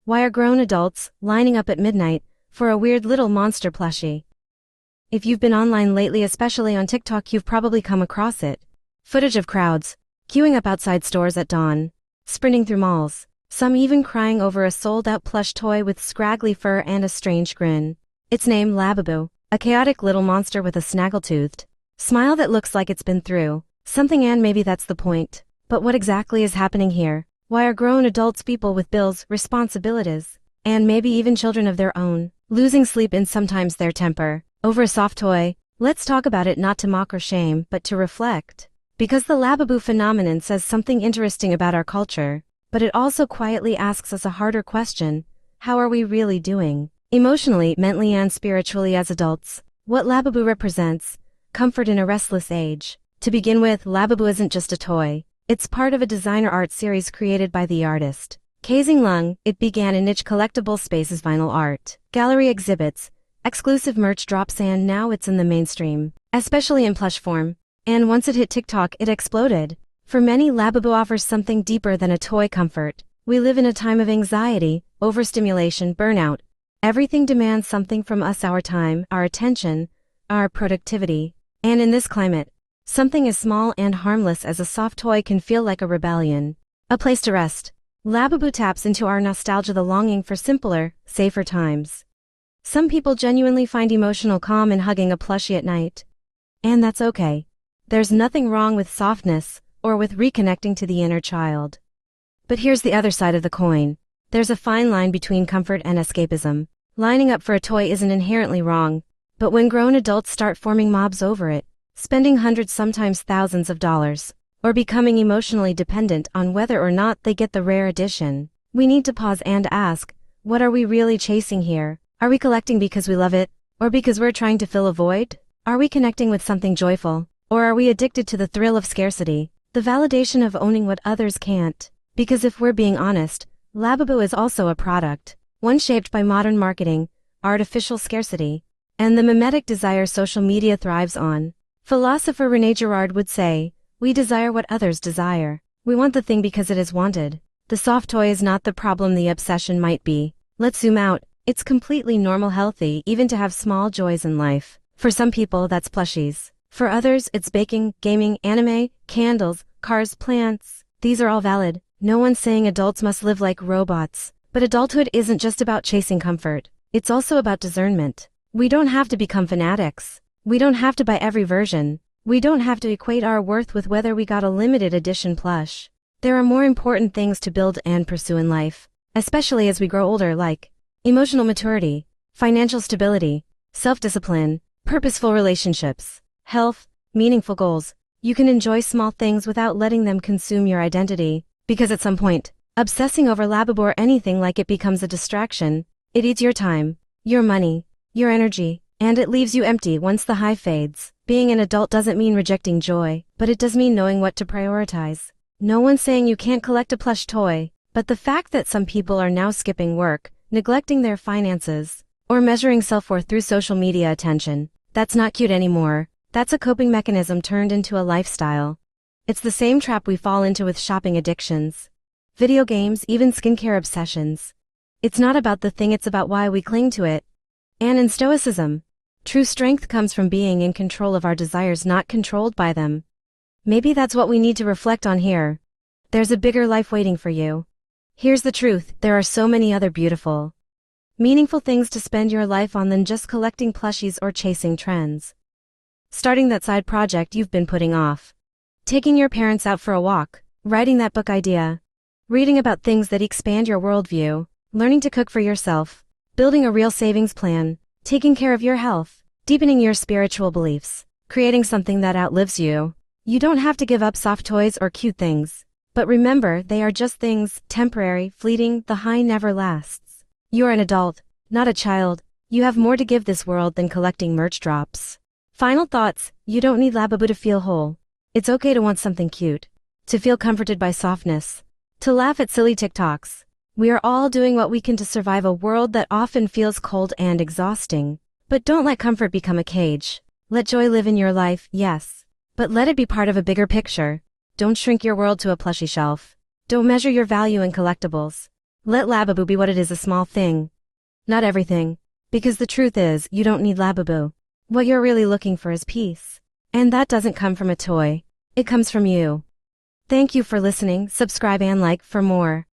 Why are grown adults lining up at midnight for a weird little monster plushie? If you've been online lately, especially on TikTok, you've probably come across it. Footage of crowds queuing up outside stores at dawn, sprinting through malls, some even crying over a sold-out plush toy with scraggly fur and a strange grin. It's named Labubu, a chaotic little monster with a snaggle-toothed smile that looks like it's been through something, and maybe that's the point. But what exactly is happening here? Why are grown adults, people with bills, responsibilities, and maybe even children of their own, losing sleep and sometimes their temper over a soft toy? Let's talk about it, not to mock or shame, but to reflect. Because the Labubu phenomenon says something interesting about our culture, but it also quietly asks us a harder question. How are we really doing? Emotionally, mentally, and spiritually as adults? What Labubu represents? Comfort in a restless age. To begin with, Labubu isn't just a toy. It's part of a designer art series created by the artist Kazing Lung. It began in niche collectible spaces, vinyl art, gallery exhibits, exclusive merch drops, and now it's in the mainstream, especially in plush form. And once it hit TikTok, it exploded. For many, Labubu offers something deeper than a toy: comfort. We live in a time of anxiety, overstimulation, burnout. Everything demands something from us: our time, our attention, our productivity. And in this climate, something as small and harmless as a soft toy can feel like a rebellion, a place to rest. Labubu taps into our nostalgia, the longing for simpler, safer times. Some people genuinely find emotional calm in hugging a plushie at night. And that's okay. There's nothing wrong with softness, or with reconnecting to the inner child. But here's the other side of the coin. There's a fine line between comfort and escapism. Lining up for a toy isn't inherently wrong, but when grown adults start forming mobs over it, spending hundreds, sometimes thousands of dollars, or becoming emotionally dependent on whether or not they get the rare edition, we need to pause and ask, what are we really chasing here? Are we collecting because we love it, or because we're trying to fill a void? Are we connecting with something joyful, or are we addicted to the thrill of scarcity, the validation of owning what others can't? Because if we're being honest, Labubu is also a product, one shaped by modern marketing, artificial scarcity, and the mimetic desire social media thrives on. Philosopher René Girard would say, we desire what others desire. We want the thing because it is wanted. The soft toy is not the problem, the obsession might be. Let's zoom out. It's completely normal, healthy, even to have small joys in life. For some people, that's plushies. For others, it's baking, gaming, anime, candles, cars, plants. These are all valid. No one's saying adults must live like robots. But adulthood isn't just about chasing comfort. It's also about discernment. We don't have to become fanatics. We don't have to buy every version. We don't have to equate our worth with whether we got a limited edition plush. There are more important things to build and pursue in life, especially as we grow older, like emotional maturity, financial stability, self-discipline, purposeful relationships, health, meaningful goals. You can enjoy small things without letting them consume your identity, because at some point, obsessing over Labubu or anything like it becomes a distraction. It eats your time, your money, your energy, and it leaves you empty once the high fades. Being an adult doesn't mean rejecting joy, but it does mean knowing what to prioritize. No one's saying you can't collect a plush toy, but the fact that some people are now skipping work, neglecting their finances, or measuring self-worth through social media attention, that's not cute anymore. That's a coping mechanism turned into a lifestyle. It's the same trap we fall into with shopping addictions, video games, even skincare obsessions. It's not about the thing, it's about why we cling to it. And in Stoicism, true strength comes from being in control of our desires, not controlled by them. Maybe that's what we need to reflect on here. There's a bigger life waiting for you. Here's the truth, there are so many other beautiful, meaningful things to spend your life on than just collecting plushies or chasing trends. Starting that side project you've been putting off. Taking your parents out for a walk. Writing that book idea. Reading about things that expand your worldview. Learning to cook for yourself. Building a real savings plan. Taking care of your health. Deepening your spiritual beliefs. Creating something that outlives you. You don't have to give up soft toys or cute things. But remember, they are just things, temporary, fleeting, the high never lasts. You're an adult, not a child. You have more to give this world than collecting merch drops. Final thoughts, you don't need Labubu to feel whole. It's okay to want something cute. To feel comforted by softness. To laugh at silly TikToks. We are all doing what we can to survive a world that often feels cold and exhausting. But don't let comfort become a cage. Let joy live in your life, yes. But let it be part of a bigger picture. Don't shrink your world to a plushie shelf. Don't measure your value in collectibles. Let Labubu be what it is, a small thing. Not everything. Because the truth is, you don't need Labubu. What you're really looking for is peace. And that doesn't come from a toy. It comes from you. Thank you for listening, subscribe and like for more.